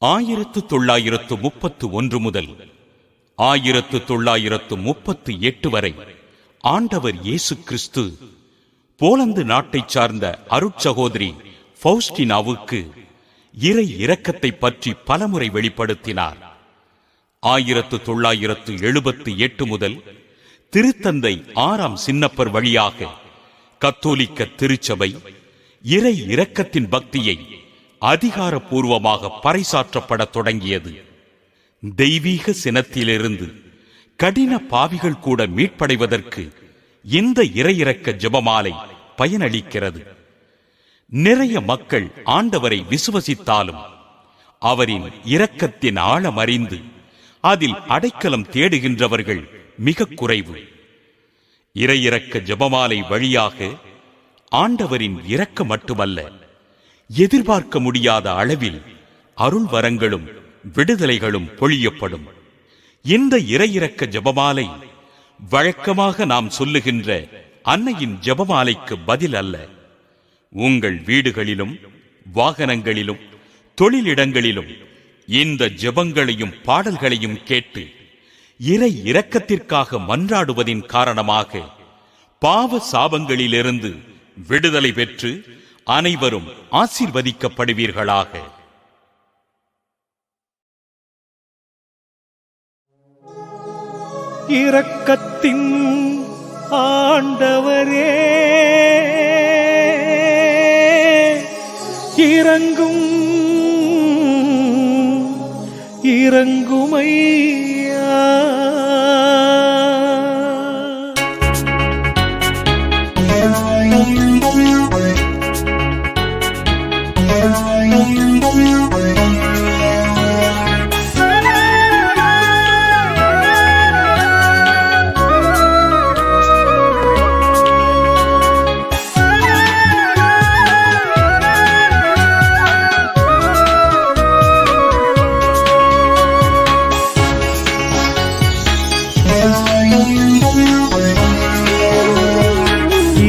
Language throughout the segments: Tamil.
1931 முதல் 1938 வரை ஆண்டவர் இயேசு கிறிஸ்து போலந்து நாட்டைச் சார்ந்த அருட்சகோதரி ஃபவுஸ்டினாவுக்கு இறை இரக்கத்தை பற்றி பலமுறை வெளிப்படுத்தினார். 1978 முதல் திருத்தந்தை 6ஆம் சின்னப்பர் வழியாக கத்தோலிக்க திருச்சபை இறை இரக்கத்தின் பக்தியை அதிகாரப்பூர்வமாக பறைசாற்றப்பட தொடங்கியது. தெய்வீக சினத்திலிருந்து கடின பாவிகள் கூட மீட்படைவதற்கு இந்த இறையிறக்க ஜெபமாலை பயனளிக்கிறது. நிறைய மக்கள் ஆண்டவரை விசுவசித்தாலும் அவரின் இரக்கத்தின் ஆழம் அறிந்து அதில் அடைக்கலம் தேடுகின்றவர்கள் மிக குறைவு. இறையிறக்க ஜெபமாலை வழியாக ஆண்டவரின் இரக்கம் மட்டுமல்ல, எதிர்பார்க்க முடியாத அளவில் அருள் வரங்களும் விடுதலைகளும் பொழியப்படும். இந்த இறையிறக்க ஜெபமாலை வழக்கமாக நாம் சொல்லுகின்ற அன்னையின் ஜெபமாலைக்கு பதில் அல்ல. உங்கள் வீடுகளிலும் வாகனங்களிலும் தொழிலிடங்களிலும் இந்த ஜெபங்களையும் பாடல்களையும் கேட்டு இறை இரக்கத்திற்காக மன்றாடுவதின் காரணமாக பாவ சாபங்களிலிருந்து விடுதலை பெற்று அனைவரும் ஆசீர்வதிக்கப்படுவீர்களாக. இரக்கத்தின் ஆண்டவரே, இரங்கும் இரங்குமையா.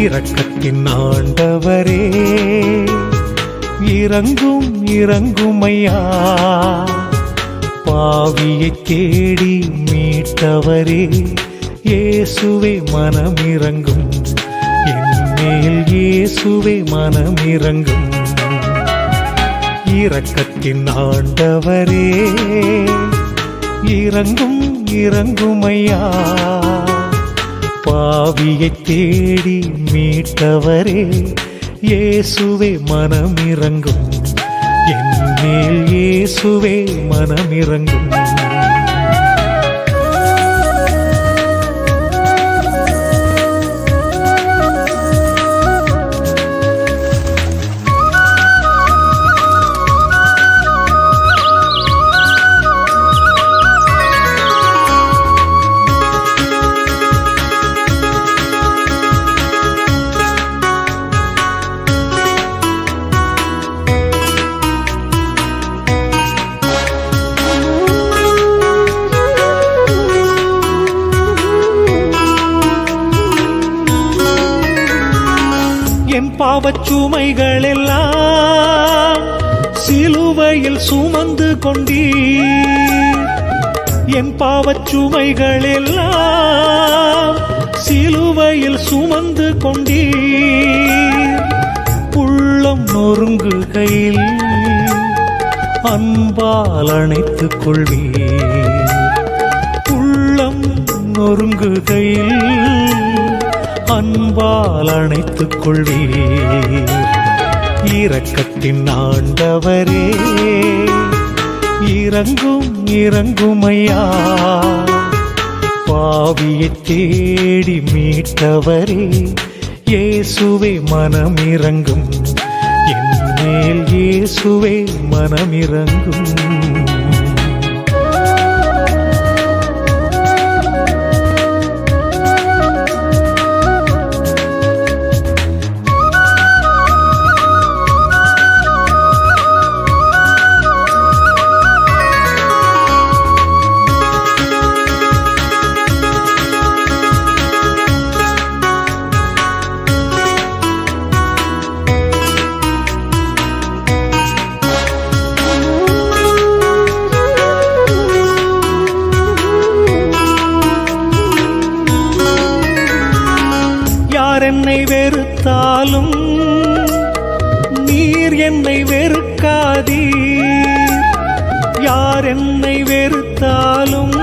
இரக்கத்தின் ஆண்டவரே, இரங்கும் இரங்குமையா. பாவியை தேடி மீட்டவரே, இயேசுவே மனமிரங்கும். என்மேல் இயேசுவே மனமிரங்கும். இரக்கத்தின் ஆண்டவரே, இரங்கும் இரங்குமையா. பாவியை தேடி மீட்டவரே, இயேசுவே மனமிரங்கும். என்மேல் இயேசுவே மனமிரங்கும். என் பாவச்சுமைகள் எல்லாம் சிலுவையில் சுமந்து கொண்டீர். என் பாவச்சுமைகள் எல்லாம் சிலுவையில் சுமந்து கொண்டீர். உள்ளம் நொறுங்குகையில் அன்பால் அணைத்துக் கொள்வீர். உள்ளம் நொறுங்குகையில் அன்பால் அணைத்துக் கொள்வீர். இரக்கத்தின் ஆண்டவரே, இரங்கும் இரங்குமையா. பாவியை தேடி மீட்டவரே, இயேசுவே மனமிரங்கும். என்மேல் இயேசுவே மனமிரங்கும். வெறுத்தாலும் நீர் என்னை வெறுக்காதீர். யார் என்னை வெறுத்தாலும்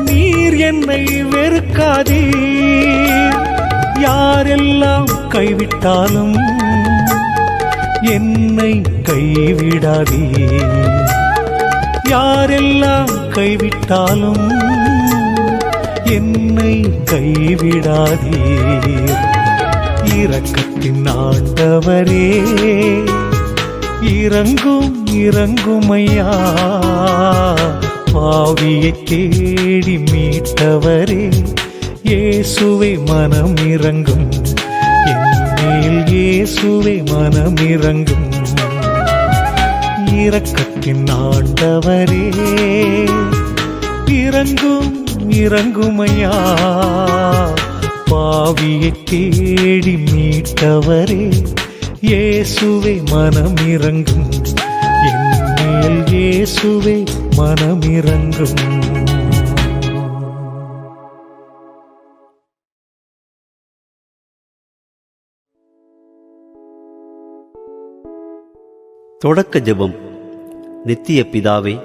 நீர் என்னை வெறுக்காதீர். யாரெல்லாம் கைவிட்டாலும் என்னை கைவிடாதீர். யாரெல்லாம் கைவிட்டாலும் என்னை கைவிடாதீர். இரக்கத்தின் ஆண்டவரே இறங்கும் இறங்குமையா. பாவியை தேடி மீட்டவரே இயேசுவே மனம் இறங்கும். என்மேல் இயேசுவே மனம் இறங்கும். இரக்கத்தின் ஆண்டவரே இறங்கும் இறங்குமையா. பாவியை தேடி மீட்டவரே இயேசுவே மனம் இறங்கும். என்மேல் இயேசுவே மனம் இறங்கும். தொடக்க ஜெபம். நித்திய பிதாவே,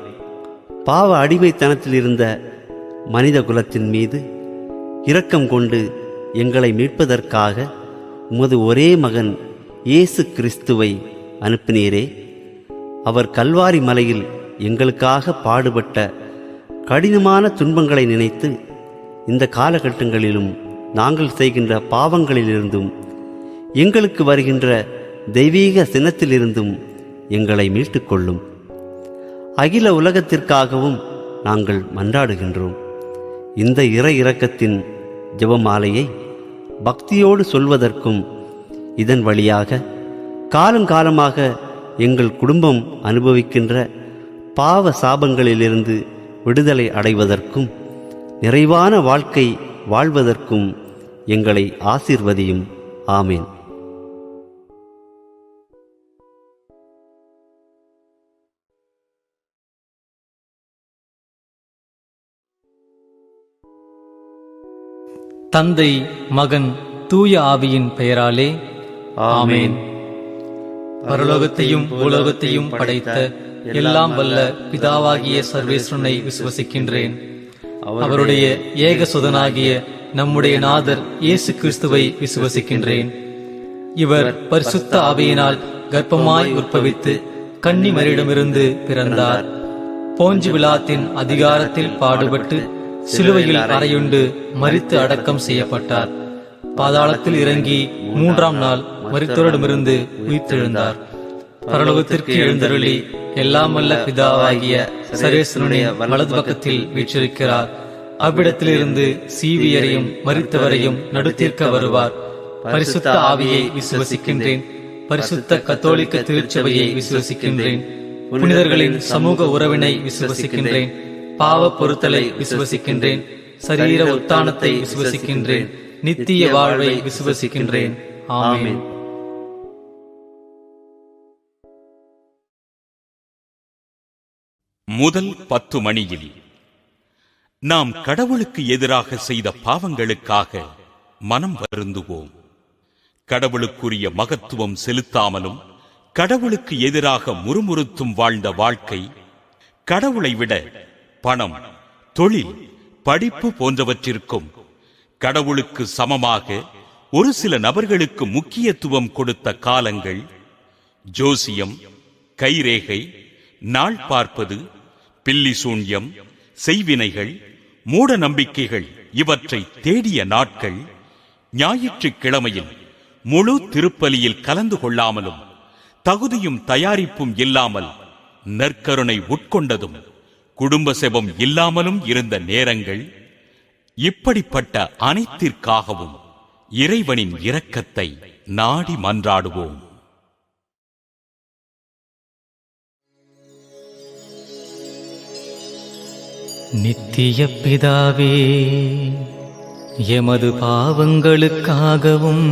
பாவ அடிமைத்தனத்தில் இருந்த மனித குலத்தின் மீது இரக்கம் கொண்டு எங்களை மீட்பதற்காக உமது ஒரே மகன் இயேசு கிறிஸ்துவை அனுப்பினீரே. அவர் கல்வாரி மலையில் எங்களுக்காக பாடுபட்ட கடினமான துன்பங்களை நினைத்து இந்த காலகட்டங்களிலும் நாங்கள் செய்கின்ற பாவங்களிலிருந்தும் எங்களுக்கு வருகின்ற தெய்வீக சினத்திலிருந்தும் எங்களை மீட்டுக்கொள்ளும். அகில உலகத்திற்காகவும் நாங்கள் மன்றாடுகின்றோம். இந்த இறை இரக்கத்தின் ஜெபமாலையை பக்தியோடு சொல்வதற்கும் இதன் வழியாக காலங்காலமாக எங்கள் குடும்பம் அனுபவிக்கின்ற பாவ சாபங்களிலிருந்து விடுதலை அடைவதற்கும் நிறைவான வாழ்க்கை வாழ்வதற்கும் எங்களை ஆசீர்வதியும். ஆமேன். தந்தை, மகன், தூய ஆவியின் பெயராலே ஆமேன். பரலோகத்தையும் பூலோகத்தையும் படைத்த எல்லாம் வல்ல பிதாவாகிய சர்வேஸ்வரனை விசுவசிக்கின்றேன். அவருடைய ஏக சுதனாகிய நம்முடைய நாதர் இயேசு கிறிஸ்துவை விசுவசிக்கின்றேன். இவர் பரிசுத்த ஆவியினால் கர்ப்பமாய் உற்பவித்து கன்னி மரியிடமிருந்து பிறந்தார். போஞ்சு பிலாத்தின் அதிகாரத்தில் பாடுபட்டு சிலுவையில் அறையுண்டு மரித்து அடக்கம் செய்யப்பட்டார். பாதாளத்தில் இறங்கி 3ஆம் நாள் மரித்தோரிடமிருந்து உயிர்த்தெழுந்தார். பரலோகத்திற்கு எழுந்தருளி எல்லாம் வல்ல பிதாவாகிய சர்வேஸ்வரனுடைய வலது பக்கத்தில் வீற்றிருக்கிறார். அவ்விடத்திலிருந்து சீவியரையும் மரித்தவரையும் நடுத்தீர்க்க வருவார். பரிசுத்த ஆவியை விசுவசிக்கின்றேன். பரிசுத்த கத்தோலிக்க திருச்சபையை விசுவசிக்கின்றேன். புனிதர்களின் சமூக உறவினை விசுவசிக்கின்றேன். பாவ பொறுத்தலை விசுவசிக்கின்றேன். சரீர உத்தானத்தை விசுவசிக்கின்றேன். நித்திய வாழ்வை விசுவசிக்கின்றேன். ஆமென். முதல் 10 மணியில் நாம் கடவுளுக்கு எதிராக செய்த பாவங்களுக்காக மனம் வருந்துவோம். கடவுளுக்குரிய மகத்துவம் செலுத்தாமலும் கடவுளுக்கு எதிராக முறுமுறுத்தும் வாழ்ந்த வாழ்க்கை, கடவுளை விட பணம், தொழில், படிப்பு போன்றவற்றிற்கும் கடவுளுக்கு சமமாக ஒரு சில நபர்களுக்கு முக்கியத்துவம் கொடுத்த காலங்கள், ஜோசியம், கைரேகை, நாள் பார்ப்பது, பில்லி சூன்யம், செய்வினைகள், மூட நம்பிக்கைகள் இவற்றை தேடிய நாட்கள், ஞாயிற்றுக்கிழமையில் முழு திருப்பலியில் கலந்து கொள்ளாமலும் தகுதியும் தயாரிப்பும் இல்லாமல் நற்கருணை உட்கொண்டதும் குடும்ப செபம் இல்லாமலும் இருந்த நேரங்கள், இப்படிப்பட்ட அனைத்திற்காகவும் இறைவனின் இரக்கத்தை நாடி மன்றாடுவோம். நித்திய பிதாவே, எமது பாவங்களுக்காகவும்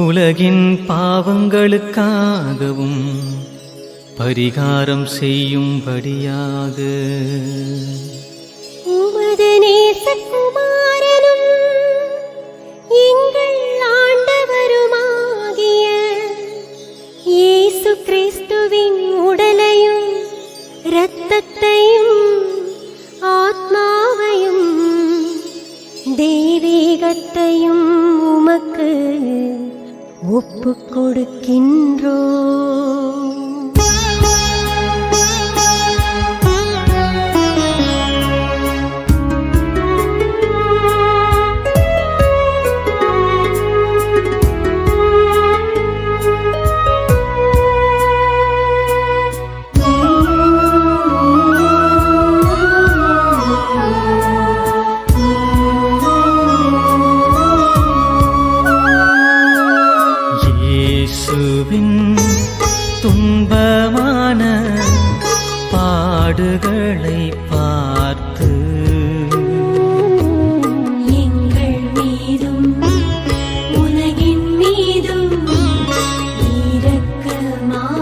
உலகின் பாவங்களுக்காகவும் பரிகாரம் செய்யும்படியாக உமது நேசகுமாரனும் எங்கள் ஒப்புக் கொடுக்கின்றோ. துன்பமான பாடுகளை பார்த்து எங்கள் மீதும் உலகின் மீதும் இரக்கமாயிரும்.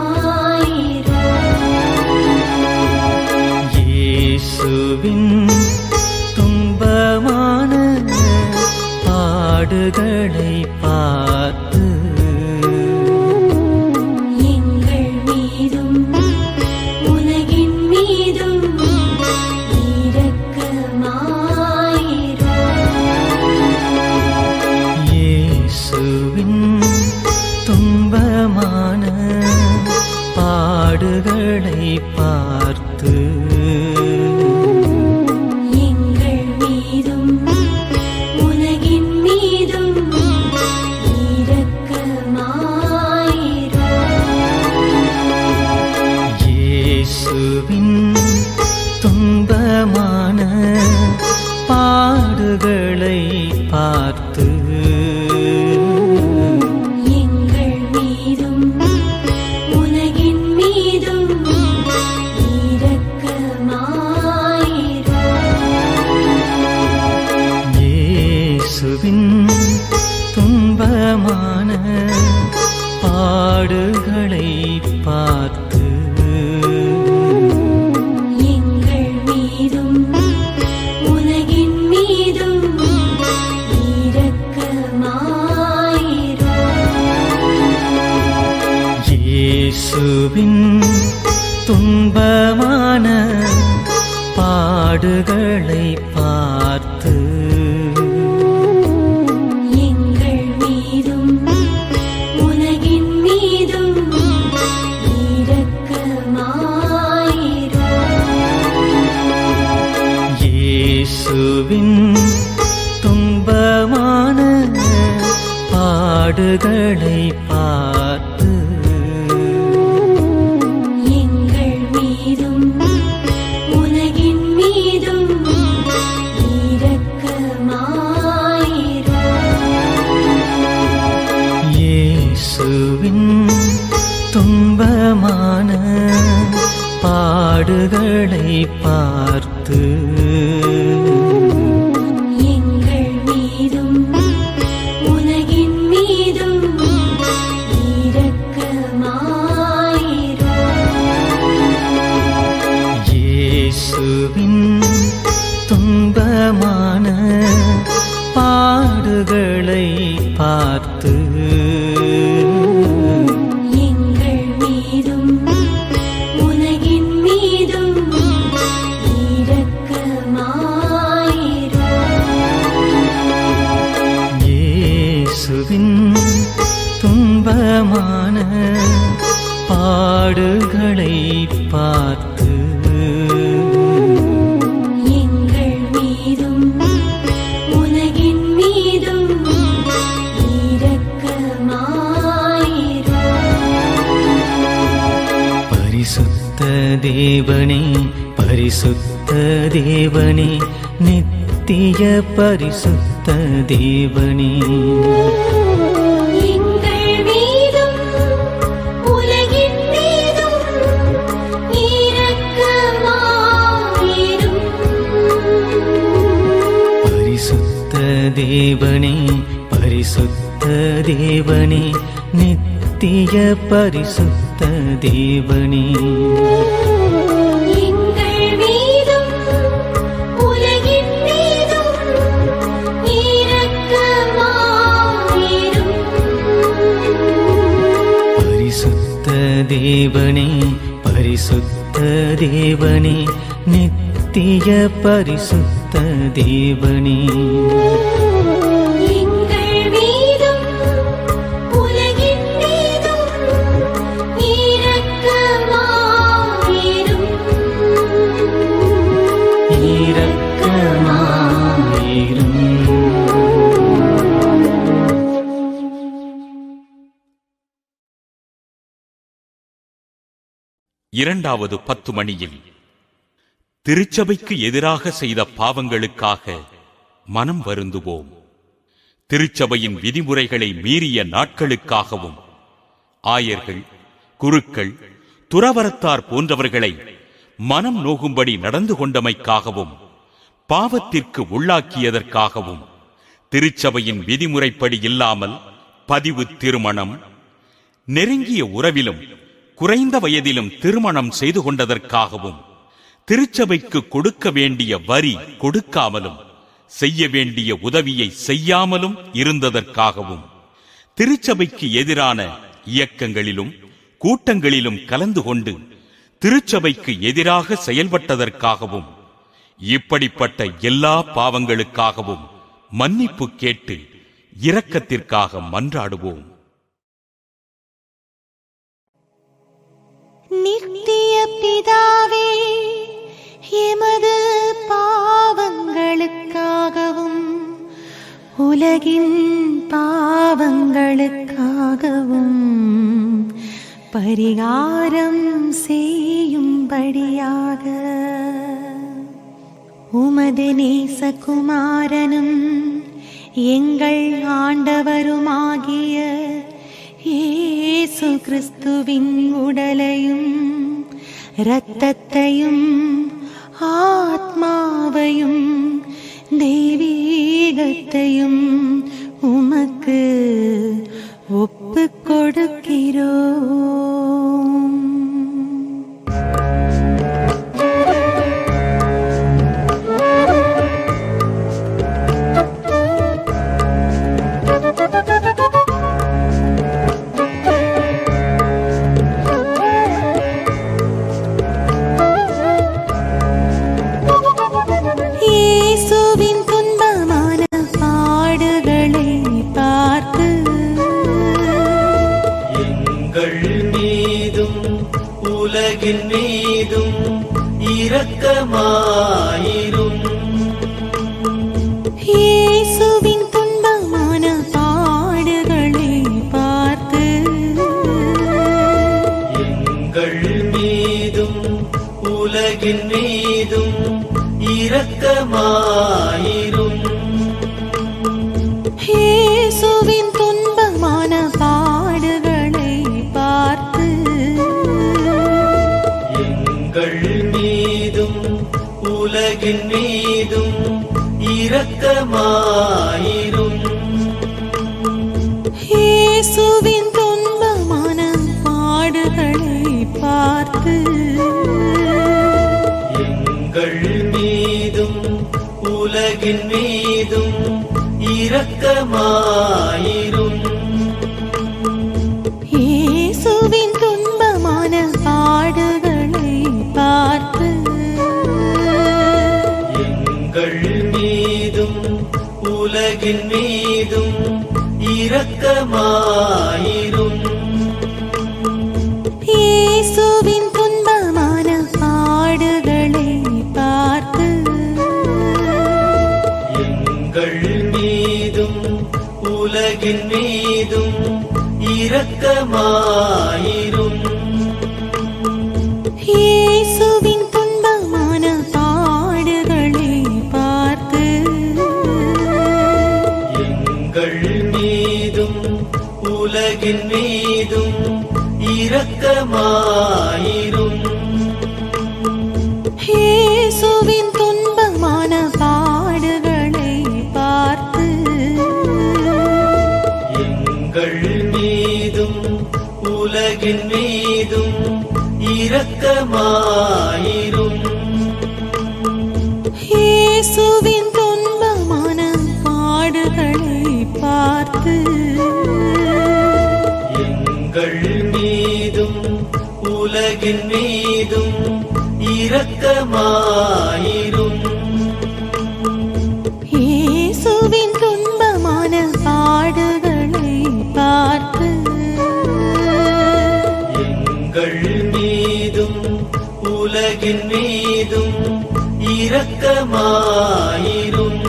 இயேசுவின் துன்பமான பாடுகளை பார்த்து துன்பமான பாடுகளை பார்த்து எங்கள் மீதும் உலகின் மீதும் இரக்கமாயிரும். இயேசுவின் துன்பமான பாடுகளை பார்த்து துன்பமான பாடுகளை பார்த்து எங்கள் மீதும் உலகின் மீதும் இரக்கமாயிரும். இயேசுவின் துன்பமான பாடுகளை பார்த்து இயேசுவின் துன்பமான பாடுகளை பார்த்து எங்கள் மீதும் உலகின் மீதும் இரக்கமாயிரும். இயேசுவின் துன்பமான பாடுகளை பார்த்து எங்கள் மீதும் உலகின் மீதும் இரக்கமாயிரும். இயேசுவின் துன்பமான பாடுகளை பார்த்து எங்கள் மீதும் உலகின் மீதும் இரக்கமாயிரும். இயேசுவின் துன்பமான பாடுகளை பார்த்து எங்கள் மீதும் உலகின் மீதும் இரக்கமாயிரும். பரிசுத்த தேவனே பரிசுத்த தேவனே நித்திய பரிசுத்த தேவனே எங்கள் மீதும் உலகின் மீதும் இரக்கமாயிரும். பரிசுத்த தேவனே பரிசுத்த தேவனே நித்திய பரிசுத்த தேவனே எங்கள் மீதும் உலகின் மீதும் இரக்கமாயிரும். பரிசுத்த தேவனே பரிசுத்த தேவனே நித்திய பரிசுத்த தேவனே எங்கள் மீதும் உலகின் இரண்டாவது 10 மணியில் திருச்சபைக்கு எதிராக செய்த பாவங்களுக்காக மனம் வருந்துவோம். திருச்சபையின் விதிமுறைகளை மீறிய நாட்களுக்காகவும் ஆயர்கள், குருக்கள், துறவரத்தார் போன்றவர்களை மனம் நோகும்படி நடந்து கொண்டமைக்காகவும் பாவத்திற்கு உள்ளாக்கியதற்காகவும் திருச்சபையின் விதிமுறைப்படி இல்லாமல் பதிவு திருமணம், நெருங்கிய உறவிலும் குறைந்த வயதிலும் திருமணம் செய்து கொண்டதற்காகவும் திருச்சபைக்கு கொடுக்க வேண்டிய வரி கொடுக்காமலும் செய்ய வேண்டிய உதவியை செய்யாமலும் இருந்ததற்காகவும் திருச்சபைக்கு எதிரான இயக்கங்களிலும் கூட்டங்களிலும் கலந்து கொண்டு திருச்சபைக்கு எதிராக செயல்பட்டதற்காகவும் இப்படிப்பட்ட எல்லா பாவங்களுக்காகவும் மன்னிப்பு கேட்டு இரக்கத்திற்காக மன்றாடுவோம். நித்திய பிதாவே, எமது பாவங்களுக்காகவும் உலகின் பாவங்களுக்காகவும் பரிகாரம் செய்யும்படியாக உமது நேசகுமாரனும் எங்கள் ஆண்டவருமாகிய இயேசு கிறிஸ்துவின் உடலையும் இரத்தத்தையும் ஆத்மாவையும் தெய்வீகத்தையும் உமக்கு ஒப்புக் கொடுக்கிறோம். இயேசுவின் துன்பமான பாடுகளை பார்த்து எங்கள் மீதும் உலகின் மீதும் இரக்கமாயிரும். இயேசுவின் துன்பமான பாடுகளை பார்த்து எங்கள் மீதும் உலகின் மீதும் இரக்கமாயிரும். இயேசுவின் துன்பமான பாடுகளை பார்த்து எங்கள் மீதும் உலகின் மீதும் இரக்கமாயிரும். இயேசுவின் துன்பமான பாடுகளை பார்த்து எங்கள் மீதும் உலகின் மீதும் இரக்கமாயிரும். இயேசுவின் துன்பமான பாடுகளை பார்த்து எங்கள் மீதும் உலகின் மீதும் இரக்கமாயிரும். இயேசுவின் துன்பமான பாடுகளை பார்த்து எங்கள் மீதும் உலகின் மீதும் இரக்கமாயிரும். இயேசுவின் துன்பமான பாடுகளை பார்த்து எங்கள் மீதும் உலகின் மீதும் இரக்கமாயிரும். இயேசுவின் துன்பமான பாடுகளை பார்த்து எங்கள் மீதும் உலகின் மீதும் இரக்கமாயிரும். இயேசுவின் துன்பமான பாடுகளை பார்த்து எங்கள் மீதும் உலகின் மீதும் இரக்கமாயிரும். இயேசுவின் துன்பமான பாடுகளை பார்த்து எங்கள் மீதும் உலகின் மீதும் இரக்கமாயிரும்.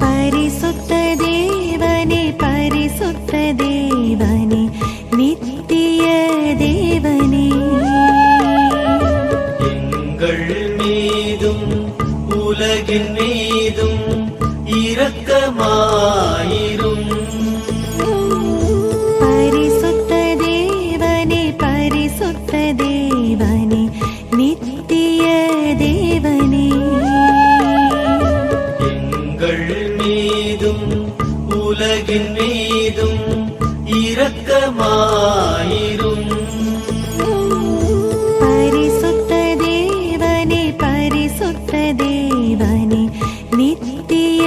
பரிசுத்த தேவனே, பரிசுத்த தேவனே, நித்திய தேவனே, உலகின் மீதும் இரக்கமாயிரும். பரிசுத்த தேவனே பரிசுத்த தேவனே நித்திய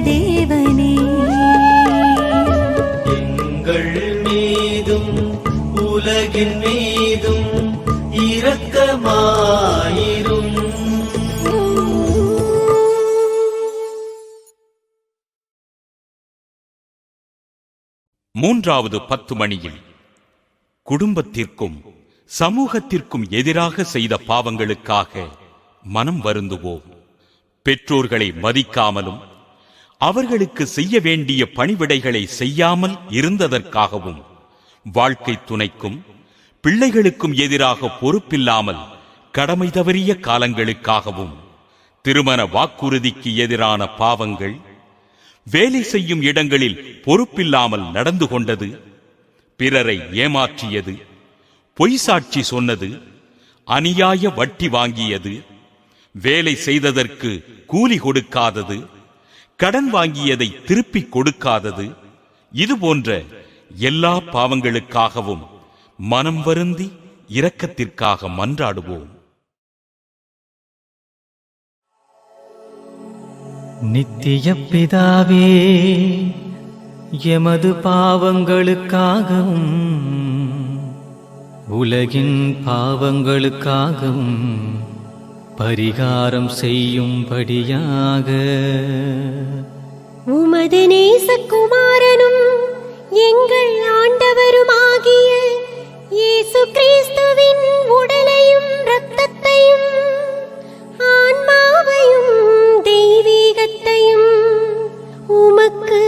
தேவனே எங்கள் மீதும் உலகின் மீதும் இரக்கமாயிரும். மூன்றாவது 10 மணியில் குடும்பத்திற்கும் சமூகத்திற்கும் எதிராக செய்த பாவங்களுக்காக மனம் வருந்துவோம். பெற்றோர்களை மதிக்காமலும் அவர்களுக்கு செய்ய வேண்டிய பணிவிடைகளை செய்யாமல் இருந்ததற்காகவும், வாழ்க்கை துணைக்கும் பிள்ளைகளுக்கும் எதிராக பொறுப்பில்லாமல் கடமை தவறிய காலங்களுக்காகவும், திருமண வாக்குறுதிக்கு எதிரான பாவங்கள், வேலை செய்யும் இடங்களில் பொறுப்பில்லாமல் நடந்து கொண்டது, பிறரை ஏமாற்றியது, பொய் சாட்சி சொன்னது, அநியாய வட்டி வாங்கியது, வேலை செய்ததற்கு கூலி கொடுக்காதது, கடன் வாங்கியதை திருப்பிக் கொடுக்காதது, இதுபோன்ற எல்லா பாவங்களுக்காகவும் மனம் வருந்தி இரக்கத்திற்காக மன்றாடுவோம். நித்திய பிதாவே, எமது பாவங்களுக்காகவும் உலகின் பாவங்களுக்காகவும் பரிகாரம் செய்யும்படியாக உமது நேசகுமாரனும் எங்கள் ஆண்டவருமாகிய இயேசு கிறிஸ்துவின் உடலையும் இரத்தத்தையும் ஆன்மாவையும் தெய்வீகத்தையும் உமக்கு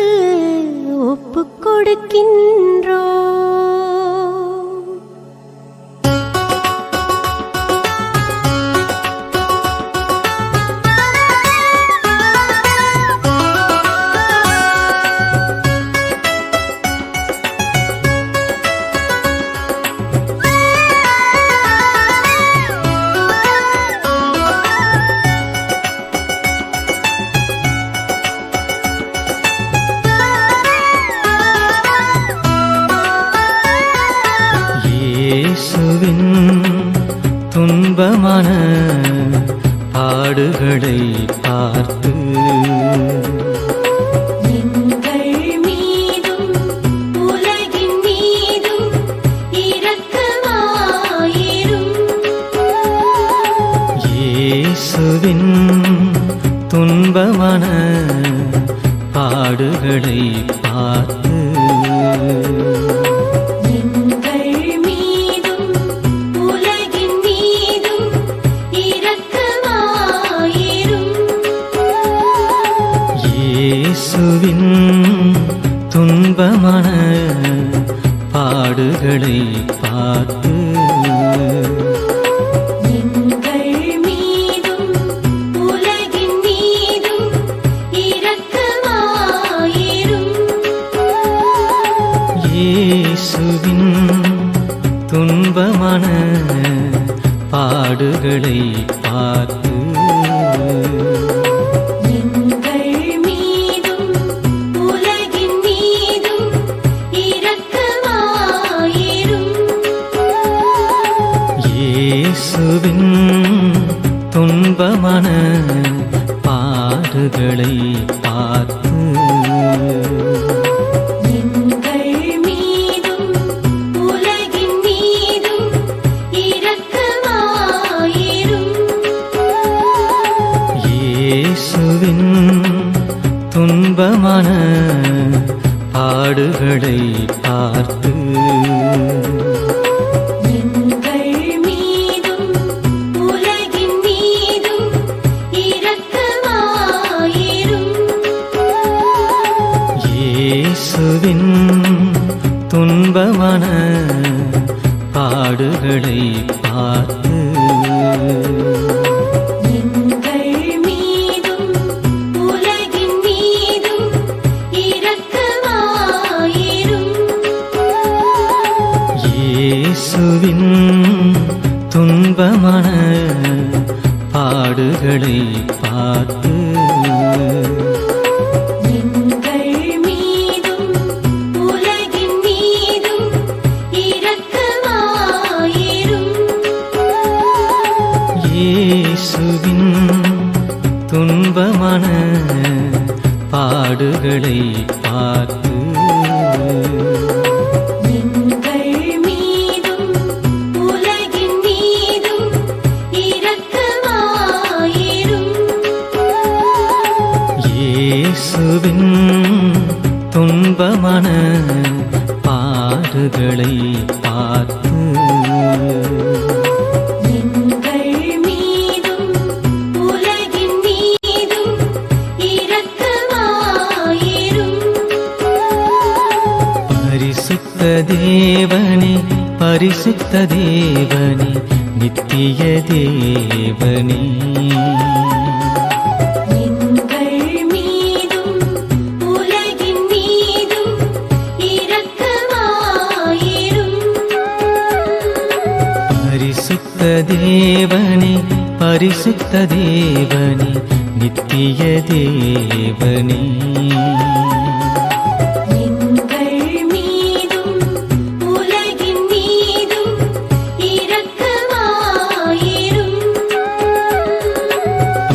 ஒப்புக் கொடுக்கின்றோம். இயேசுவின் துன்பமான பாடுகளை பார்த்து எங்கள் மீதும் உலகின் மீதும் இரக்கமாயிரும். இயேசுவின் துன்பமான பாடுகளை பார்த்து எங்கள் மீதும் உலகின் மீதும் இரக்கமாயிரும். இயேசுவின் துன்பமான பாடுகளை பார்த்து எங்கள் மீதும் உலகின் மீதும் இரக்கமாயிரும். இயேசுவின் துன்பமான பாடுகளை பார்த்து எங்கள் மீதும் உலகின் மீதும் இரக்கமாயிரும். இயேசுவின் துன்பமான பாடுகளை பார்த்து எங்கள் மீதும் உலகின் மீதும் இரக்கமாயிரும். இயேசுவின் துன்பமான பாடுகளை பார்த்து எங்கள் மீதும் உலகின் மீதும் இரக்கமாயிரும். இயேசுவின் துன்பமான பாடுகளை பார்த்து எங்கள் மீதும் உலகின் மீதும் இரக்கமாயிரும். இயேசுவின் துன்பமான பாடுகளை பார்த்து எங்கள் மீதும் பாடுகளை பார்த்து எங்கள் மீதும் உலகின் மீதும் இரக்கமாயிரும். இயேசுவின் துன்பமான பாடுகளை பார்த்து எங்கள் மீதும் உலகின் மீதும் இரக்கமாயிரும். பரிசுத்த தேவனே பரிசுத்த தேவனே நித்திய தேவனே எங்கள் மீதும் உலகின் மீதும் இரக்கமாயிரும். பரிசுத்த தேவனே பரிசுத்த தேவனே நித்திய தேவனே எங்கள் மீதும் உலகின் மீதும் இரக்கமாயிரும்.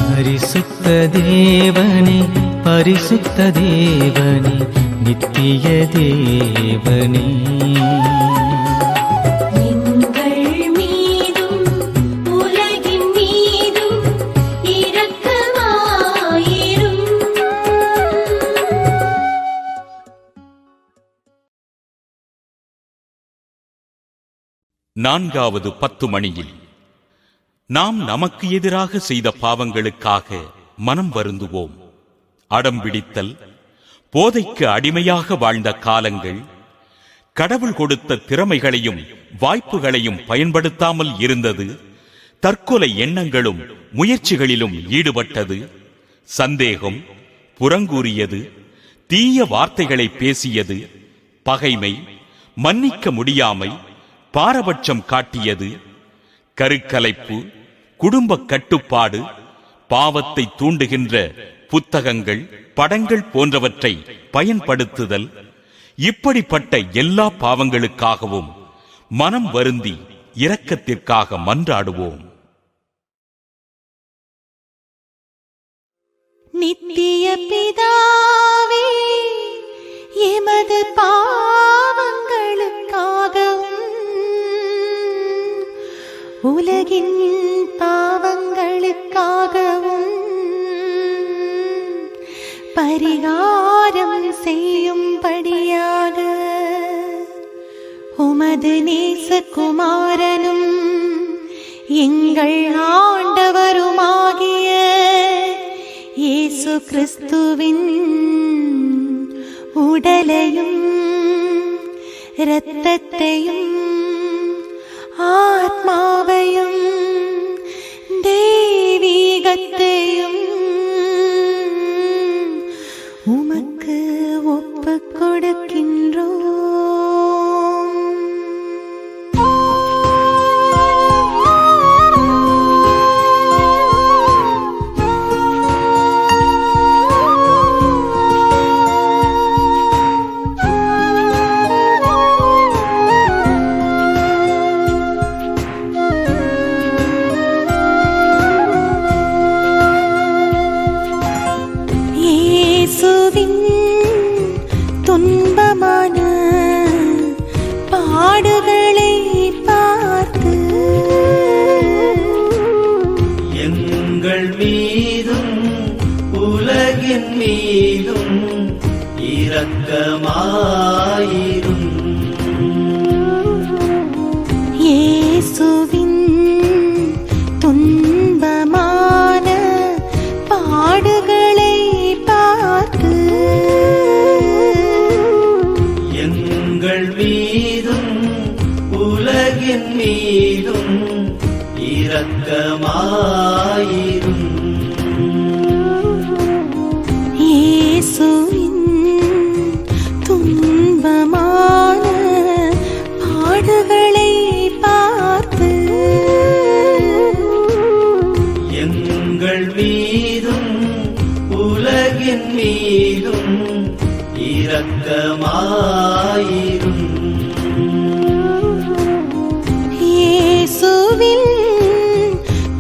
பரிசுத்த தேவனே பரிசுத்த தேவனே நித்திய தேவனே எங்கள் மீதும் உலகின் மீதும் இரக்கமாயிரும். நான்காவது 10 மணியில் நாம் நமக்கு எதிராக செய்த பாவங்களுக்காக மனம் வருந்துவோம். அடம் பிடித்தல், போதைக்கு அடிமையாக வாழ்ந்த காலங்கள், கடவுள் கொடுத்த திறமைகளையும் வாய்ப்புகளையும் பயன்படுத்தாமல் இருந்தது, தற்கொலை எண்ணங்களும் முயற்சிகளிலும் ஈடுபட்டது, சந்தேகம், புறங்கூறியது, தீய வார்த்தைகளை பேசியது, பகைமை, மன்னிக்க முடியாமை, பாரபட்சம் காட்டியது, கருக்கலைப்பு, குடும்ப கட்டுப்பாடு, பாவத்தை தூண்டுகின்ற புத்தகங்கள், படங்கள் போன்றவற்றை பயன்படுத்துதல், இப்படிப்பட்ட எல்லா பாவங்களுக்காகவும் மனம் வருந்தி இரக்கத்திற்காக மன்றாடுவோம். நித்திய பிதாவே, எமது பாவங்களுக்காகவும் உலகின் பாவங்களுக்காகவும் பரிகாரம் செய்யும்படியாக உமது நேசகுமாரனும் எங்கள் ஆண்டவருமாகிய இயேசு கிறிஸ்துவின் உடலையும் இரத்தத்தையும் ஆத்மாவையும் தெய்வீகத்தையும் உமக்கு ஒப்புக் கொடுக்கின்றோம். இயேசுவின் துன்பமான பாடுகளை பார்த்து எங்கள் மீதும் உலகின் மீதும் இரக்கமாயிரும். இயேசுவின் துன்பமான பாடுகளை பார்த்து எங்கள் மீதும் உலகின் மீதும் இரக்கமாயிரும். இயேசுவின் துன்பமான பாடுகளை பார்த்து எங்கள் மீதும் உலகின் மீதும் இரக்கமாயிரும். இயேசுவின்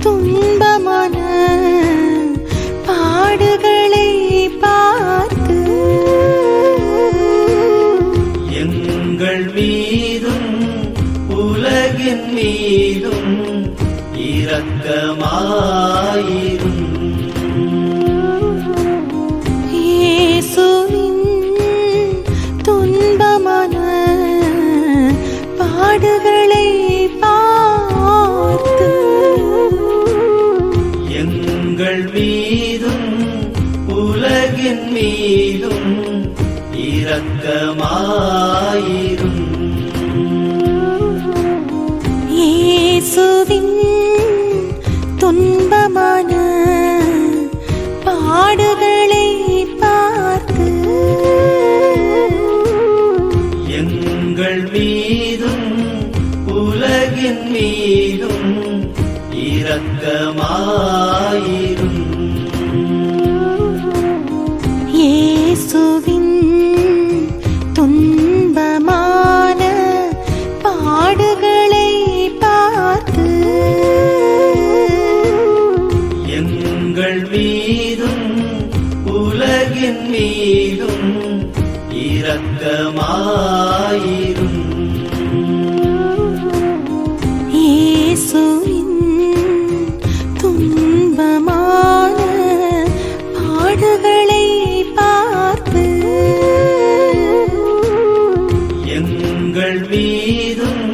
துன்பமான பாடுகளை பார்த்து மீதும் உலகின் மீதும் இரக்கமாயிரும். இயேசுவின் துன்பமான பாடுகளை பார்த்து எங்கள் மீதும் உலகின் மீதும் இரக்கமாயிரும். இயேசுவின் துன்பமான பாடுகளை பார்த்து எங்கள் மீதும் உலகின் மீதும் இரக்கமாயிரும். இயேசுவின் துன்பமான பாடுகளை பார்த்து எங்கள் மீதும் உலகின் மீதும் இரக்கமாயிரும். இயேசுவின் துன்பமான பாடுகளை பார்த்து எங்கள் மீதும்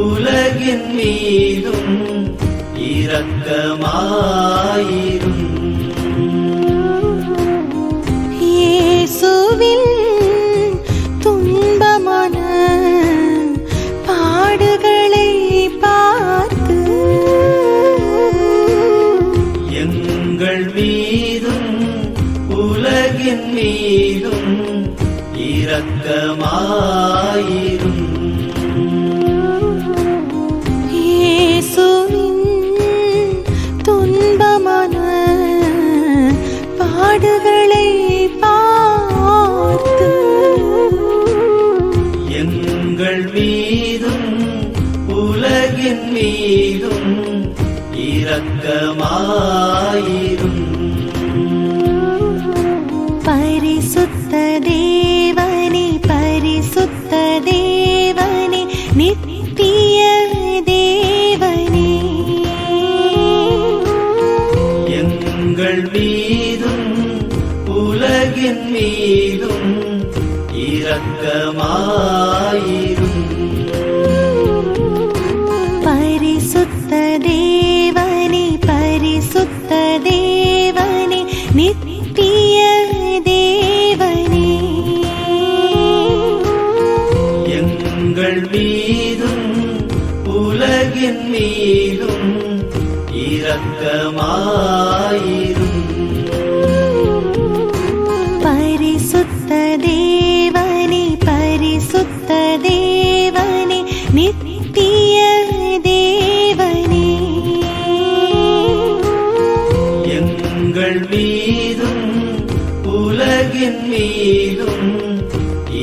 உலகின் மீதும் இரக்கமாயிரும். இயேசுவின் துன்பமான பாடுகளை பார்த்து எங்கள் மீதும் உலகின் மீதும் இரக்கமாயிரும். இயேசுவின் துன்பமான பாடுகளை பார்த்து எங்கள் மீதும் உலகின் மீதும் இரக்கமாயிரும். பரிசுத்த தேவனே பரிசுத்த தேவனே நித்திய தேவனே எங்கள் மீதும் உலகின் மீதும் இரக்கமாயிரும். பரிசுத்த தேவனே பரிசுத்த தேவனே நித்திய தேவனே எங்கள் மீதும் உலகின் மீதும் இரக்கமாயிரும். பரிசுத்த தேவனே பரிசுத்த தேவனே நித்திய தேவனே எங்கள் மீதும் உலகின் மீதும்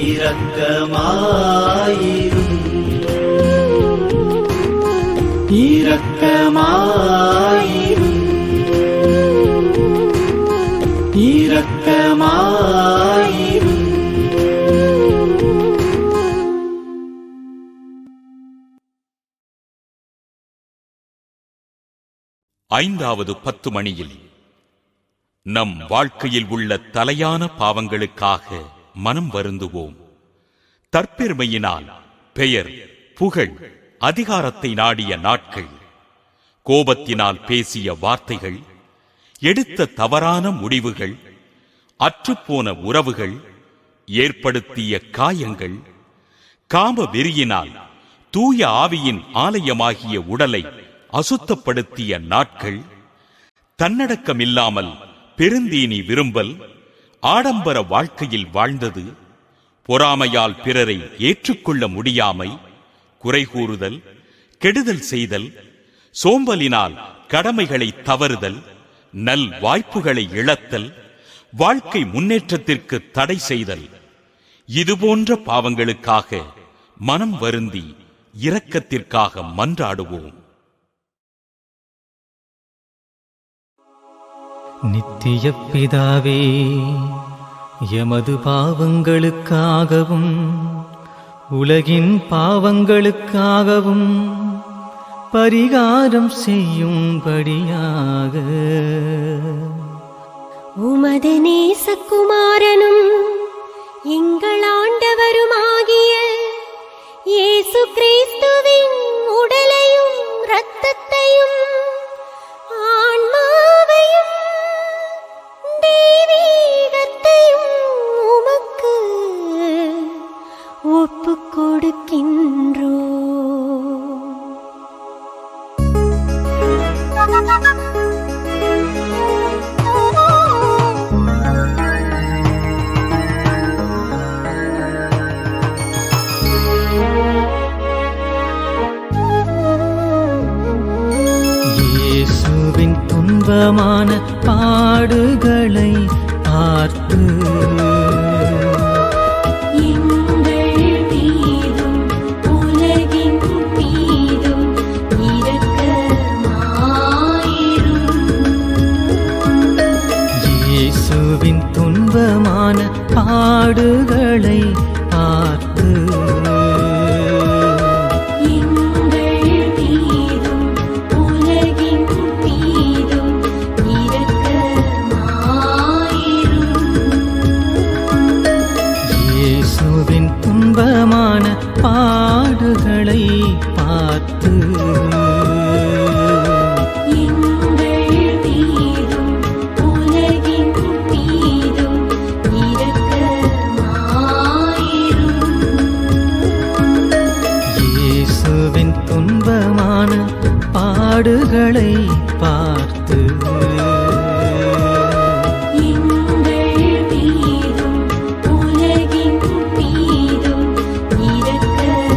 இரக்கமாயிரும். இரக்கமாயிரும். இரக்கமாயிரும். ஐந்தாவது 10 மணியில் நம் வாழ்க்கையில் உள்ள தலையான பாவங்களுக்காக மனம் வருந்துவோம். தற்பெருமையினால் பெயர், புகழ், அதிகாரத்தை நாடிய நாட்கள், கோபத்தினால் பேசிய வார்த்தைகள், எடுத்த தவறான முடிவுகள், அற்றுப்போன உறவுகள், ஏற்படுத்திய காயங்கள், காம வெறியினால் தூய ஆவியின் ஆலயமாகிய உடலை அசுத்தப்படுத்திய நாட்கள், தன்னடக்கமில்லாமல் பெருந்தீனி விரும்பல், ஆடம்பர வாழ்க்கையில் வாழ்ந்தது, பொறாமையால் பிறரை ஏற்றுக்கொள்ள முடியாமை, குறை கூறுதல், கெடுதல் செய்தல், சோம்பலினால் கடமைகளை தவறுதல், நல் வாய்ப்புகளை இழத்தல், வாழ்க்கை முன்னேற்றத்திற்கு தடை செய்தல், இதுபோன்ற பாவங்களுக்காக மனம் வருந்தி இரக்கத்திற்காக மன்றாடுவோம். நித்திய பிதாவே, எமது பாவங்களுக்காகவும் உலகின் பாவங்களுக்காகவும் பரிகாரம் செய்யும்படியாக உமது நேசகுமாரனும் எங்கள் ஆண்டவருமாகிய இயேசு கிறிஸ்துவின் உடலையும் இரத்தத்தையும் ஆன்மாவையும் தெய்வீகத்தையும் உமக்கு ஒப்புக் கொடுக்கின்றோ. இயேசுவின் துன்பமான பாடுகளை பார்த்து எங்கள் மீதும் உலகின் மீதும் இரக்கமாயிரும். இயேசுவின் துன்பமான பாடுகளை பார்த்து எங்கள் மீதும் உலகின் மீதும் இரக்கமாயிரும். இயேசுவின் துன்பமான பாடுகளை பார்த்து எங்கள் மீதும் உலகின் மீதும் இரக்கமாயிரும். இயேசுவின் துன்பமான பாடுகளை பார்த்து எங்கள் மீதும் உலகின் மீதும் இரக்கமாயிரும்.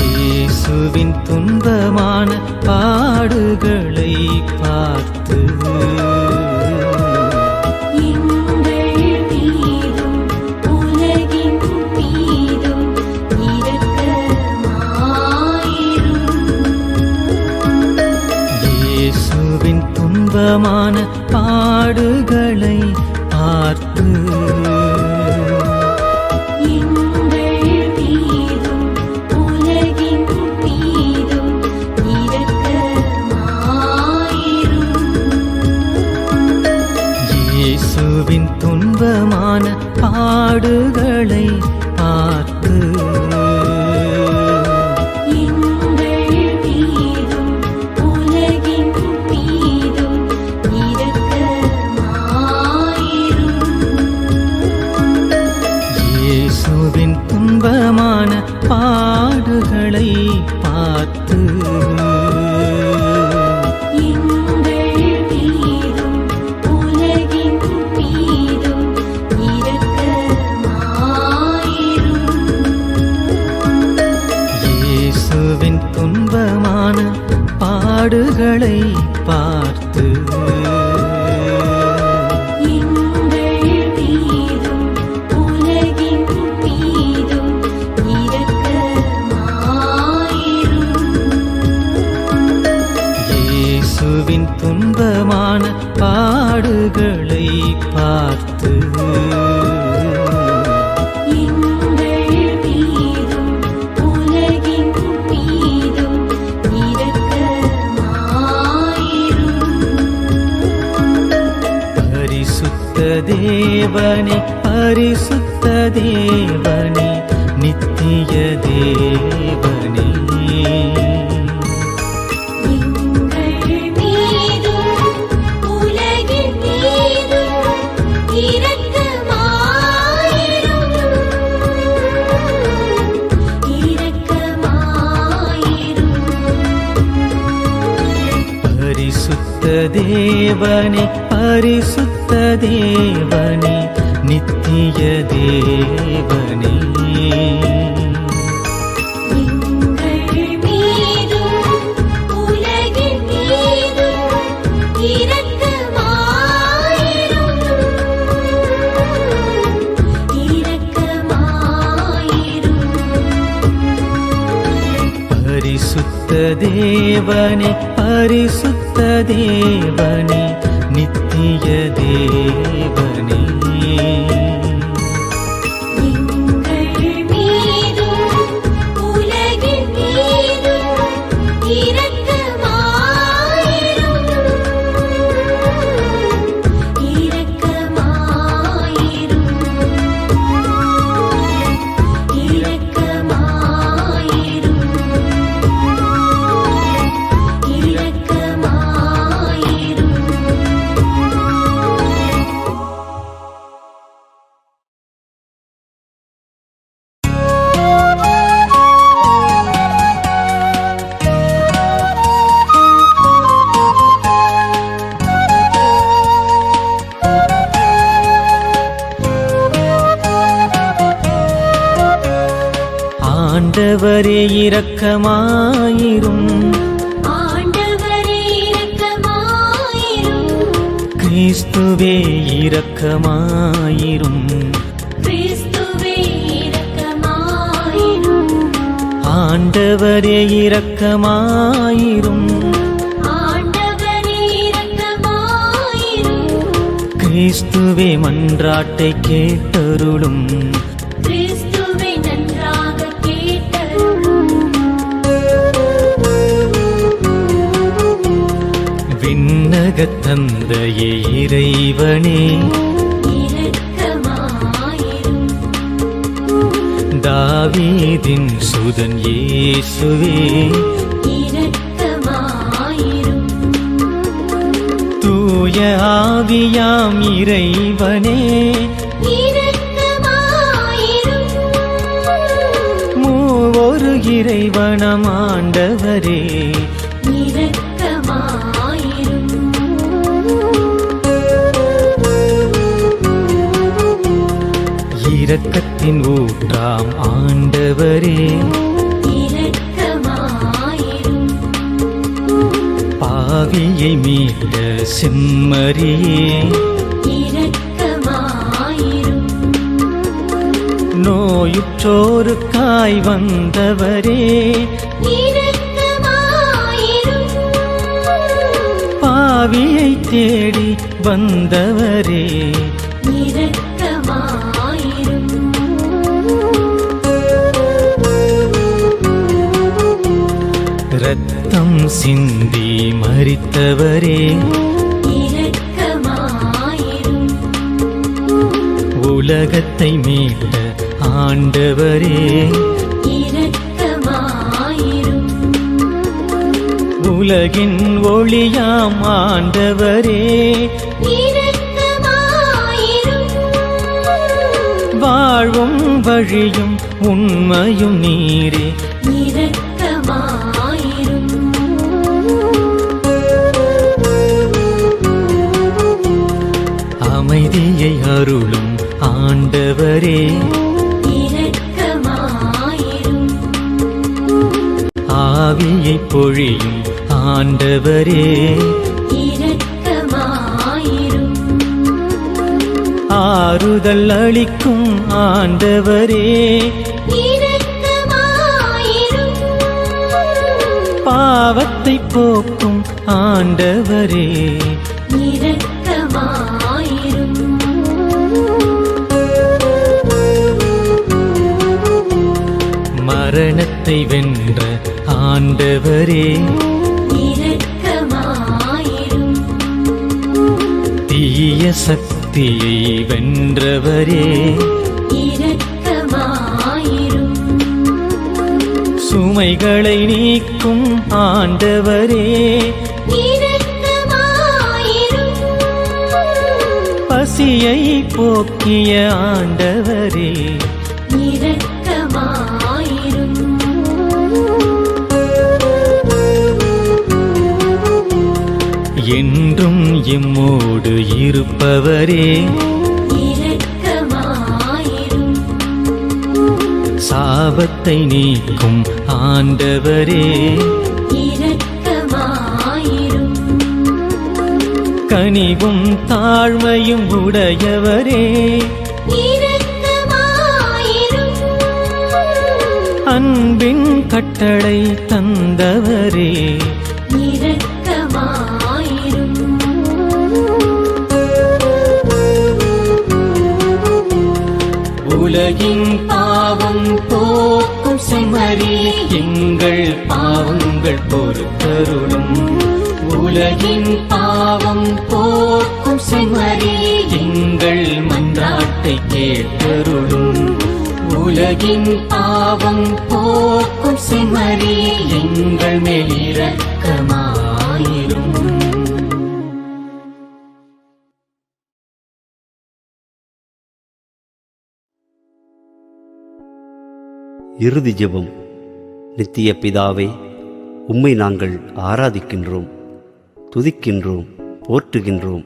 இயேசுவின் துன்பமான பாடுகளை பார்த்து எங்கள் மீதும் உலகின் மீதும் இரக்கமாயிரும். இயேசுவின் துன்பமான பாடுகளை பார்த்து எங்கள் மீதும் உலகின் மீதும் இரக்கமாயிரும். இயேசுவின் துன்பமான பாடுகளை பார்த்து எங்கள் மீதும் உலகின் மீதும் இரக்கமாயிரும். இயேசுவின் துன்பமான பாடுகளை பார்த்து எங்கள் மீதும் உலகின் மீதும் இரக்கமாயிரும். இயேசுவின் துன்பமான பாடுகளை பார்த்து எங்கள் மீதும் உலகின் மீதும் இரக்கமாயிரும். இயேசுவின் துன்பமான பாடுகளை பார்த்து எங்கள் மீதும் உலகின் மீதும் இரக்கமாயிரும். பரிசுத்த தேவனே பரிசுத்த தேவனே நித்திய தேவனே எங்கள் மீதும் உலகின் மீதும் இரக்கமாயிரும். இரக்கமாயிரும். பரிசுத்த தேவனே பரிசுத்த தேவனே நித்திய தேவனே எங்கள் மீதும் உலகின் மீதும் இரக்கமாயிரும். இரக்கமாயிரும். பரிசுத்த தேவனே பரிசுத்த தேவனே நித்திய தேவனே ஆண்டவரே இரக்கமாயிரும். ஆண்டவரே இரக்கமாயிரும். கிறிஸ்துவே இரக்கமாயிரும். கிறிஸ்துவே இரக்கமாயிரும். ஆண்டவரே இரக்கமாயிரும். ஆண்டவரே இரக்கமாயிரும். கிறிஸ்துவே மன்றாட்டை கேட்டருளும். கிறிஸ்துவே நன்றாக கேட்டருளும். விண்ணகத் தந்தையே இறைவனே, இரக்கமாயிரும். தாவீதின் சுதன் இயேசுவே, இரக்கமாயிரும். தூய ஆவியாம் இறைவனே, இரக்கமாயிரும். மூவொரு இறைவனம் ஆண்டவரே, இரக்கமாயிரும். இரக்கத்தின் ஊற்றாம் ஆண்டவரே, இரக்கமாயிரும். பாவியை மீட்ட செம்மறியே, இரக்கமாயிரும். நோயுற்றோருக்காய் வந்தவரே, இரக்கமாயிரும். பாவியை தேடி வந்தவரே, இரக்கமாயிரும். இரத்தம் சிந்தி மரித்தவரே, இரக்கமாயிரும். உலகத்தை மீட்ட ஆண்டவரே, இரக்கமாயிரும். உலகின் ஒளியாம் ஆண்டவரே, இரக்கமாயிரும். வாழ்வும் வழியும் உண்மையும் நீரே, இரக்கமாயிரும். அமைதியை அருளும் ஆண்டவரே, இரக்கமாயிரும். ஆவியை பொழியும் ஆண்டவரே, இரக்கமாயிரும். ஆறுதல் அளிக்கும் ஆண்டவரே, இரக்கமாயிரும். பாவத்தை போக்கும் ஆண்டவரே, இரக்கமாயிரும். மரணத்தை வென்ற ஆண்டவரே, இரக்கமாயிரும். தீய சக்தியை வென்றவரே, இரக்கமாயிரும். சுமைகளை நீக்கும் ஆண்டவரே, இரக்கமாயிரும். பசியை போக்கிய ஆண்டவரே, இரக்கமாயிரும். என்றும் எம்மோடு இருப்பவரே, இரக்கமாயிரும். சாபத்தை நீக்கும் ஆண்டவரே, இரக்கமாயிரும். கனிவும் தாழ்மையும் உடையவரே, இரக்கமாயிரும். அன்பின் கட்டளை தந்தவரே, இரக்கமாயிரும். உலகின் பாவம் போக்கும் செம்மறி, எங்கள் பாவங்கள் பொறுத்தருளும். உலகின் பாவம் போக்கும் செம்மறி, எங்கள் மன்றாட்டை கேட்டருளும். உலகின் பாவம் போக்கும் செம்மறி, எங்கள் மேல் இரக்கமாயிரும். இறுதி ஜெபம். நித்திய பிதாவே, உம்மை நாங்கள் ஆராதிக்கின்றோம், துதிக்கின்றோம், போற்றுகின்றோம்.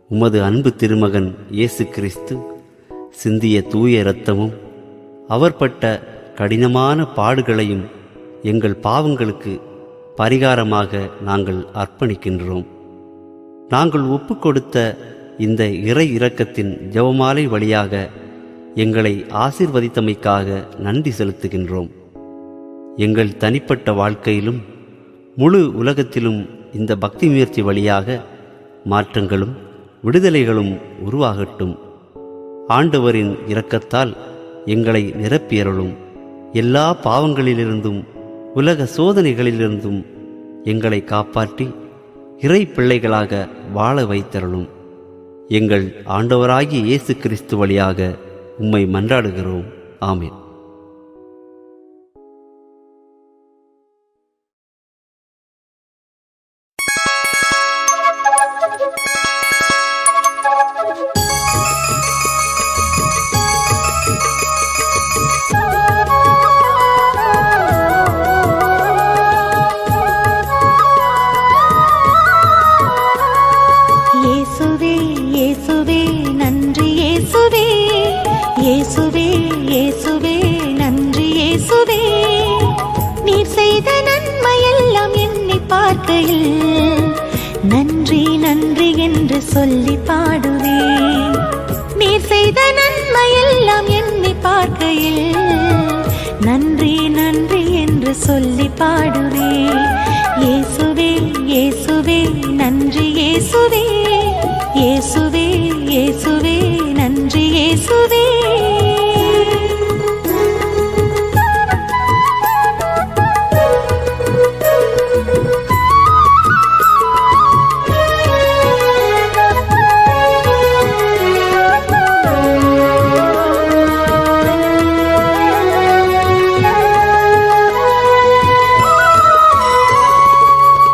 உமது அன்பு திருமகன் இயேசு கிறிஸ்து சிந்திய தூய இரத்தமும் அவர் பட்ட கடினமான பாடுகளையும் எங்கள் பாவங்களுக்கு பரிகாரமாக நாங்கள் அர்ப்பணிக்கின்றோம். நாங்கள் ஒப்புக்கொடுத்த இந்த இறை இரக்கத்தின் ஜெபமாலை வழியாக எங்களை ஆசீர்வதித்தமைக்காக நன்றி செலுத்துகின்றோம். எங்கள் தனிப்பட்ட வாழ்க்கையிலும் முழு உலகத்திலும் இந்த பக்தி முயற்சி வழியாக மாற்றங்களும் விடுதலைகளும் உருவாகட்டும். ஆண்டவரின் இரக்கத்தால் எங்களை நிரப்பியருளும். எல்லா பாவங்களிலிருந்தும் உலக சோதனைகளிலிருந்தும் எங்களை காப்பாற்றி இறை பிள்ளைகளாக வாழ வைத்தருளும். எங்கள் ஆண்டவராகிய இயேசு கிறிஸ்து வழியாக உம்மை மன்றாடுகிறோம். ஆமென். இயேசுவே இயேசுவே நன்றி இயேசுவே, இயேசுவே இயேசுவே நன்றி இயேசுவே. நீர் செய்த நன்மையெல்லாம் எண்ணி பார்க்கையில் நன்றி நன்றி என்று சொல்லி பாடுவேன். நீர் செய்த நன்மையெல்லாம் எண்ணி பார்க்கையில் நன்றி நன்றி என்று சொல்லி பாடுவேன். இயேசுவே இயேசுவே நன்றி இயேசுவே, இயேசுவே இயேசுவே நன்றி இயேசுவே.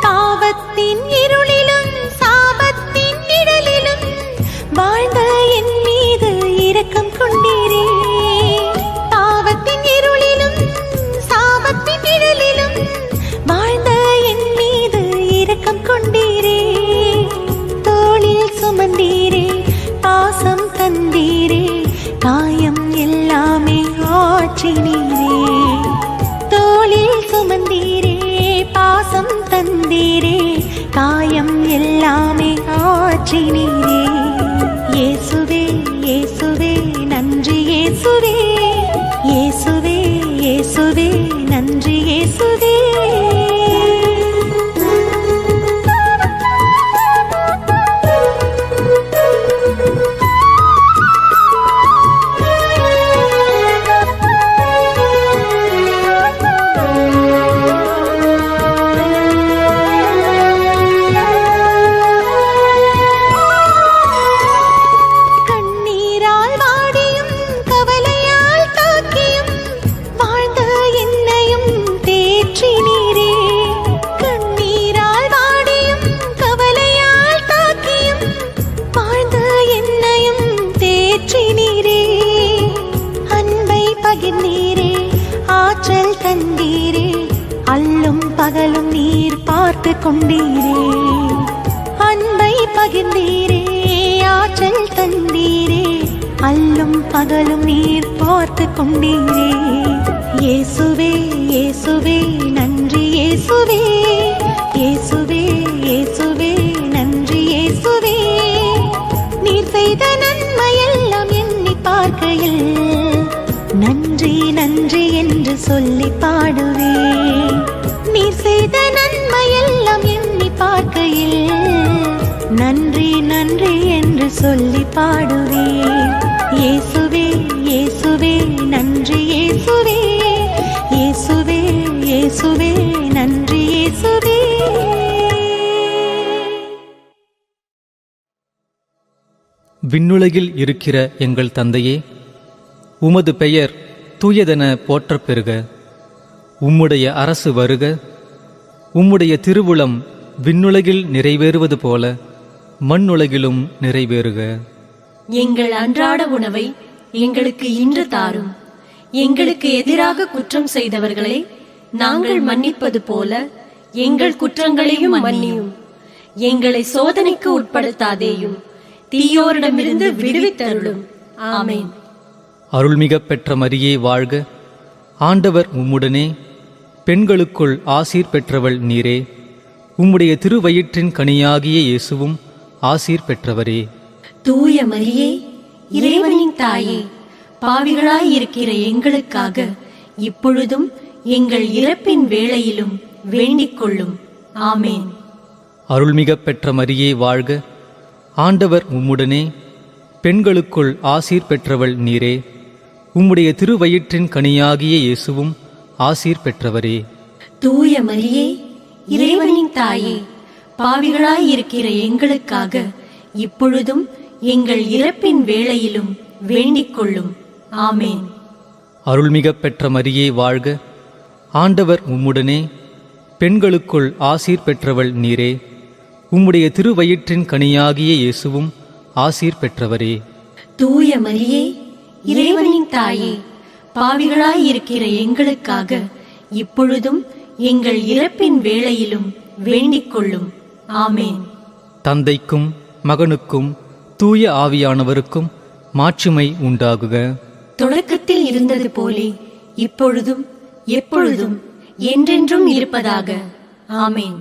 பாவத்தின் இருளிலும் சாபத்தின் நிழலிலும் வாழ்ந்த என் மீது இரக்கம் கொண்டீரே. பாவத்தின் இருளிலும் சாபத்தின் நிழலிலும் வாழ்ந்த என் மீது இரக்கம் கொண்டீரே. தோளில் சுமந்தீரே, பாசம் தந்தீரே, காயம் எல்லாமே ஆற்றினீரே. தோளில் சுமந்தீரே, பாசம் தந்தீரே, காயம் எல்லாமே ஆற்றினீரே. இயேசுவே இயேசுவே நன்றி இயேசுவே, இயேசுவே இயேசுவே நன்றி இயேசுவே. கண்ணீரால் வாடியும் கவலையால் தாக்கியும் வாழ்ந்த என்னையும் தேற்றினீரே. கண்ணீரால் வாடியும் கவலையால் தாக்கியும் வாழ்ந்த என்னையும் தேற்றினீரே. அன்பை பகிர்ந்தீரே, ஆற்றல் தந்தீரே, அல்லும் பகலும் நீர் பார்த்து கொண்டீரே. அன்பை பகிர்ந்தீரே, ஆற்றல் தந்தீரே, அல்லும் பகலும் நீர் பார்த்து கொண்டீரே. இயேசுவே இயேசுவே நன்றி இயேசுவே, இயேசுவே இயேசுவே நன்றி இயேசுவே. நீர் செய்த நன்மையெல்லாம் எண்ணி பார்க்கையில் நன்றி நன்றி என்று சொல்லி பாடுவேன். நீர் செய்த நன்மையெல்லாம் எண்ணி பார்க்கையில் நன்றி நன்றி என்று சொல்லி பாடுவேன். இயேசுவே இயேசுவே நன்றி இயேசுவே, இயேசுவே இயேசுவே நன்றி இயேசுவே. விண்ணுலகில் இருக்கிற எங்கள் தந்தையே, உமது பெயர் தூயதென போற்றப் பெறுக. உம்முடைய அரசு வருக. உம்முடைய திருவுளம் விண்ணுலகில் நிறைவேறுவது போல மண்ணுலகிலும் நிறைவேறுக. எங்கள் அன்றாட உணவை எங்களுக்கு இன்று தாரும். எங்களுக்கு எதிராக குற்றம் செய்தவர்களை நாங்கள் மன்னிப்பது போல எங்கள் குற்றங்களையும் மன்னியும். எங்களை சோதனைக்கு உட்படுத்தாதேயும், தீயோரிடமிருந்து விடுவித்தருளும். ஆமென். அருள்மிக பெற்ற மரியே வாழ்க. ஆண்டவர் உம்முடனே, பெண்களுக்குள் ஆசீர் பெற்றவள் நீரே. உம்முடைய திருவயிற்றின் கனியாகிய இயேசுவும் ஆசீர் பெற்றவரே. தூய மரியே, இறைவனின் தாயே, பாவிகளாயிருக்கிற எங்களுக்காக இப்பொழுதும் எங்கள் இறப்பின் வேளையிலும் வேண்டிக் கொள்ளும். ஆமேன். அருள்மிக பெற்ற மரியே வாழ்க. ஆண்டவர் உம்முடனே, பெண்களுக்குள் ஆசீர் பெற்றவள் நீரே. உம்முடைய திருவயிற்றின் கனியாகிய இயேசுவும் ஆசீர் பெற்றவரே. தூய மரியே, இறைவனின் தாயே, பாவிகளாயிருக்கிற எங்களுக்காக இப்பொழுதும் எங்கள் இறப்பின் வேளையிலும் வேண்டிக் கொள்ளும். ஆமேன். அருள்மிக பெற்ற மரியே வாழ்க. ஆண்டவர் உம்முடனே, பெண்களுக்குள் ஆசீர் பெற்றவள் நீரே. உம்முடைய திருவயிற்றின் கனியாகிய இயேசுவும் ஆசீர் பெற்றவரே. தூய மரியே, இறைவனின் தாயே, பாவிகளாயிருக்கிற எங்களுக்காக இப்பொழுதும் எங்கள் இறப்பின் வேளையிலும் வேண்டிக் கொள்ளும். ஆமேன். தந்தைக்கும் மகனுக்கும் தூய ஆவியானவருக்கும் மாட்சிமை உண்டாகுக. தொடக்கத்தில் இருந்தது போலே இப்பொழுதும் எப்பொழுதும் என்றென்றும் இருப்பதாக. ஆமேன்.